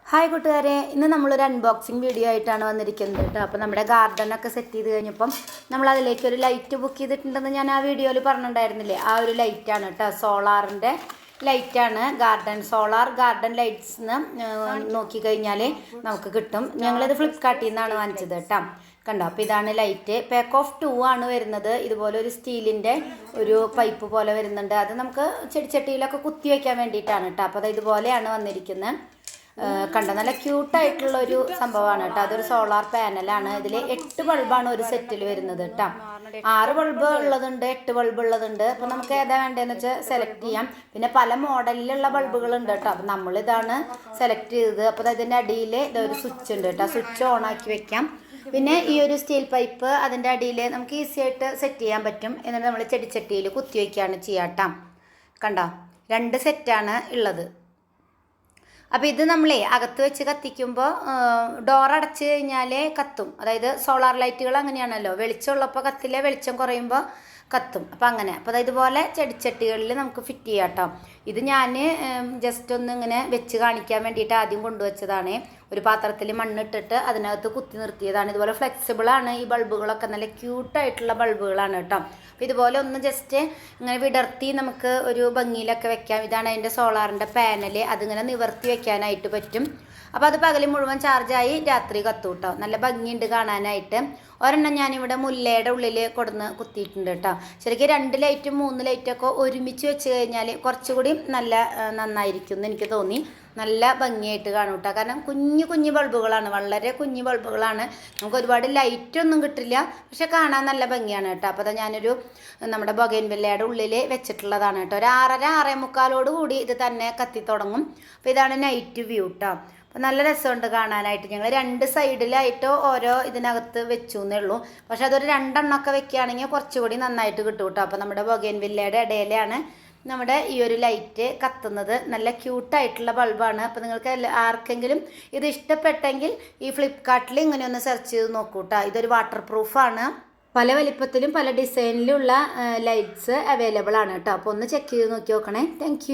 Hi കൂട്ടുകാരെ, ഇന്ന് നമ്മളൊരു അൺബോക്സിങ് വീഡിയോ ആയിട്ടാണ് വന്നിരിക്കുന്നത് കേട്ടോ. അപ്പോൾ നമ്മുടെ ഗാർഡനൊക്കെ സെറ്റ് ചെയ്ത് കഴിഞ്ഞപ്പം നമ്മൾ അതിലേക്ക് ഒരു ലൈറ്റ് ബുക്ക് ചെയ്തിട്ടുണ്ടെന്ന് ഞാൻ ആ വീഡിയോയിൽ പറഞ്ഞിട്ടുണ്ടായിരുന്നില്ലേ. ആ ഒരു ലൈറ്റാണ് കേട്ടോ, സോളാറിൻ്റെ ലൈറ്റാണ്. സോളാർ ഗാർഡൻ ലൈറ്റ്സ് നോക്കിക്കഴിഞ്ഞാൽ നമുക്ക് കിട്ടും. ഞങ്ങളിത് ഫ്ലിപ്കാർട്ടിൽ നിന്നാണ് വാങ്ങിച്ചത് കേട്ടോ. കണ്ടോ, അപ്പോൾ ഇതാണ് ലൈറ്റ്. പാക്ക് ഓഫ് 2 ആണ് വരുന്നത്. ഇതുപോലെ ഒരു സ്റ്റീലിൻ്റെ ഒരു പൈപ്പ് പോലെ വരുന്നുണ്ട്. അത് നമുക്ക് ചെടിച്ചട്ടിയിലൊക്കെ കുത്തി വയ്ക്കാൻ വേണ്ടിയിട്ടാണ് കേട്ടോ. അപ്പോൾ അത് ഇതുപോലെയാണ് വന്നിരിക്കുന്നത്. കണ്ട, നല്ല ക്യൂട്ടായിട്ടുള്ളൊരു സംഭവമാണ് കേട്ടോ. അതൊരു സോളാർ പാനലാണ്. ഇതിൽ 8 ബൾബാണ് ഒരു സെറ്റിൽ വരുന്നത് കേട്ടോ. 6 ബൾബ് ഉള്ളതുണ്ട്, 8 ബൾബ് ഉള്ളതുണ്ട്. അപ്പോൾ നമുക്ക് ഏതാ വേണ്ടതെന്ന് വെച്ചാൽ സെലക്ട് ചെയ്യാം. പിന്നെ പല മോഡലിലുള്ള ബൾബുകളുണ്ട് കേട്ടോ. അപ്പോൾ നമ്മളിതാണ് സെലക്ട് ചെയ്തത്. അപ്പോൾ അതിൻ്റെ അടിയിൽ ഇതൊരു സ്വിച്ച് ഉണ്ട് കേട്ടോ. സ്വിച്ച് ഓൺ ആക്കി വെക്കാം. പിന്നെ ഈ ഒരു സ്റ്റീൽ പൈപ്പ് അതിൻ്റെ അടിയിൽ നമുക്ക് ഈസി ആയിട്ട് സെറ്റ് ചെയ്യാൻ പറ്റും. എന്നിട്ട് നമ്മൾ ചെടിച്ചട്ടിയിൽ കുത്തി വയ്ക്കുകയാണ് ചെയ്യാം. കണ്ടോ, 2 സെറ്റാണ് ഉള്ളത്. അപ്പോൾ ഇത് നമ്മളെ അകത്ത് വെച്ച് കത്തിക്കുമ്പോൾ ഡോർ അടച്ച് കഴിഞ്ഞാൽ കത്തും. അതായത് സോളാർ ലൈറ്റുകൾ അങ്ങനെയാണല്ലോ, വെളിച്ചമുള്ളപ്പോൾ കത്തില്ല, വെളിച്ചം കുറയുമ്പോൾ കത്തും. അപ്പോൾ അങ്ങനെ. അപ്പോൾ ഇതുപോലെ ചെടിച്ചട്ടികളിൽ നമുക്ക് ഫിറ്റ് ചെയ്യാം കേട്ടോ. ഇത് ഞാൻ ജസ്റ്റ് ഒന്ന് ഇങ്ങനെ വെച്ച് കാണിക്കാൻ വേണ്ടിയിട്ട് ആദ്യം കൊണ്ടുവച്ചതാണ്. ഒരു പാത്രത്തിൽ മണ്ണിട്ടിട്ട് അതിനകത്ത് കുത്തി നിർത്തിയതാണ്. ഇതുപോലെ ഫ്ലെക്സിബിളാണ് ഈ ബൾബുകളൊക്കെ, നല്ല ക്യൂട്ടായിട്ടുള്ള ബൾബുകളാണ് കേട്ടോ. അപ്പോൾ ഇതുപോലെ ഒന്ന് ജസ്റ്റ് ഇങ്ങനെ വിടർത്തി നമുക്ക് ഒരു ഭംഗിയിലൊക്കെ വെക്കാം. ഇതാണ് അതിൻ്റെ സോളാറിൻ്റെ പാനൽ. അതിങ്ങനെ നിവർത്തി വെക്കാനായിട്ട് പറ്റും. അപ്പോൾ അത് പകൽ മുഴുവൻ ചാർജായി രാത്രി കത്തും കേട്ടോ. നല്ല ഭംഗിയുണ്ട് കാണാനായിട്ട്. ഒരെണ്ണം ഞാനിവിടെ മുല്ലയുടെ ഉള്ളിൽ കൊടുന്ന് കുത്തിയിട്ടുണ്ട് കേട്ടോ. ശരിക്കും 2 ലൈറ്റും 3 ലൈറ്റൊക്കെ ഒരുമിച്ച് വെച്ച് കഴിഞ്ഞാൽ കുറച്ചുകൂടി നന്നായിരിക്കും എന്ന് എനിക്ക് തോന്നി. നല്ല ഭംഗിയായിട്ട് കാണും കേട്ടോ. കാരണം കുഞ്ഞു ബൾബുകളാണ്, വളരെ കുഞ്ഞു ബൾബുകളാണ്. നമുക്ക് ഒരുപാട് ലൈറ്റൊന്നും കിട്ടില്ല, പക്ഷെ കാണാൻ നല്ല ഭംഗിയാണ് കേട്ടോ. അപ്പോൾ ഞാനൊരു നമ്മുടെ ബൊഗൈൻവില്ലയുടെ ഉള്ളിൽ വെച്ചിട്ടുള്ളതാണ് കേട്ടോ. ഒരു 6:30 6:45 കൂടി ഇത് തന്നെ കത്തി തുടങ്ങും. അപ്പോൾ ഇതാണ് നൈറ്റ് വ്യൂ കേട്ടോ. അപ്പോൾ നല്ല രസമുണ്ട് കാണാനായിട്ട്. ഞങ്ങൾ 2 സൈഡിലായിട്ട് ഓരോ ഇതിനകത്ത് വെച്ചു എന്നേ ഉള്ളൂ. പക്ഷെ അതൊരു 2 എണ്ണമൊക്കെ വെക്കുകയാണെങ്കിൽ കുറച്ചുകൂടി നന്നായിട്ട് കിട്ടും കേട്ടോ. അപ്പോൾ നമ്മുടെ ബൊഗൈൻവില്ലയുടെ ഇടയിലാണ് നമ്മുടെ ഈ ഒരു ലൈറ്റ് കത്തുന്നത്. നല്ല ക്യൂട്ടായിട്ടുള്ള ബൾബാണ്. അപ്പോൾ നിങ്ങൾക്ക് ആർക്കെങ്കിലും ഇത് ഇഷ്ടപ്പെട്ടെങ്കിൽ ഈ ഫ്ലിപ്കാർട്ടിൽ ഇങ്ങനെ ഒന്ന് സെർച്ച് ചെയ്ത് നോക്കൂ കേട്ടോ. ഇതൊരു വാട്ടർ പ്രൂഫാണ്. പല വലിപ്പത്തിലും പല ഡിസൈനിലുള്ള ലൈറ്റ്സ് അവൈലബിൾ ആണ് കേട്ടോ. അപ്പോൾ ഒന്ന് ചെക്ക് ചെയ്ത് നോക്കി നോക്കണേ. താങ്ക്